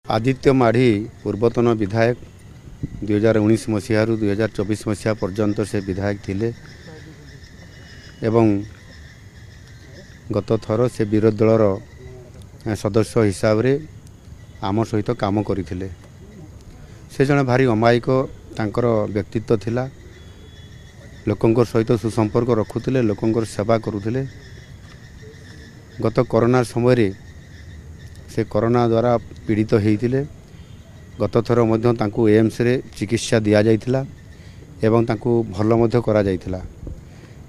आदित्य माढ़ी पूर्वतन विधायक 2019 मसीह 2024 मसीहा पर्यंत से विधायक थिले एवं गत थर से विरोधी दलर सदस्य हिसाब रे आम सहित काम करथिले। से जने भारी अमायिक तांकर व्यक्तित्व थिला। लोकंकर सहित सुसंपर्क रखुथिले, लोकंकर सेवा करुथिले। गत कोरोना समय रे से कोरोना द्वारा पीड़ित होइथिले। गत थर मध्य तांकु एम्स रे चिकित्सा दिया जाइथिला एवं तांकु भल मध्य करा जाइथिला।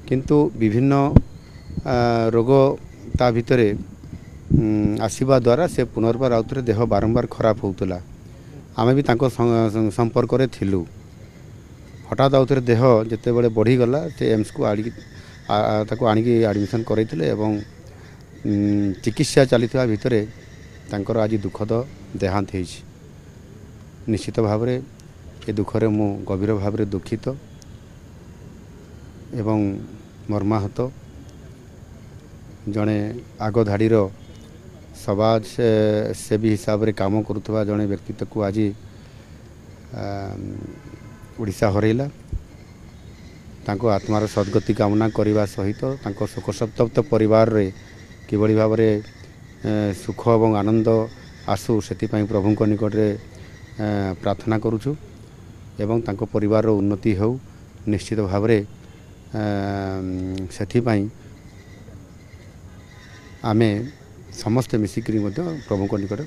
किंतु विभिन्न रोग ता भितरे आसीबा द्वारा से पुनर्बार आउथरे देह बारंबार खराब होउतला। आमे भी तांको संपर्क रे थिलु। हठात आउथरे देह जते बेले बढ़ी गला से एम्स को ताको आनिकी एडमिशन करैथिले एवं चिकित्सा चलिथिबा भितरे तांकर आज दुखद देहांत होइछि। निश्चित भाव रे ए दुखरे मु गभीर भाव रे दुखित एवं मर्माहत। जड़े आग धाड़ीर समाज सेवी हिसाब रे काम करुवा जड़े व्यक्तित्व को आज ओडिशा हरैला। तांको आत्मार सद्गति कामना करने सहित तांको शोक संतप्त परिवार रे किभली भाव रे सुख और आनंद आसु से प्रभु निकट रे प्रार्थना करुछु एवं तांको परिवार उन्नति हो। निश्चित भाव रे से आमे समस्त मिसिक प्रभु निकट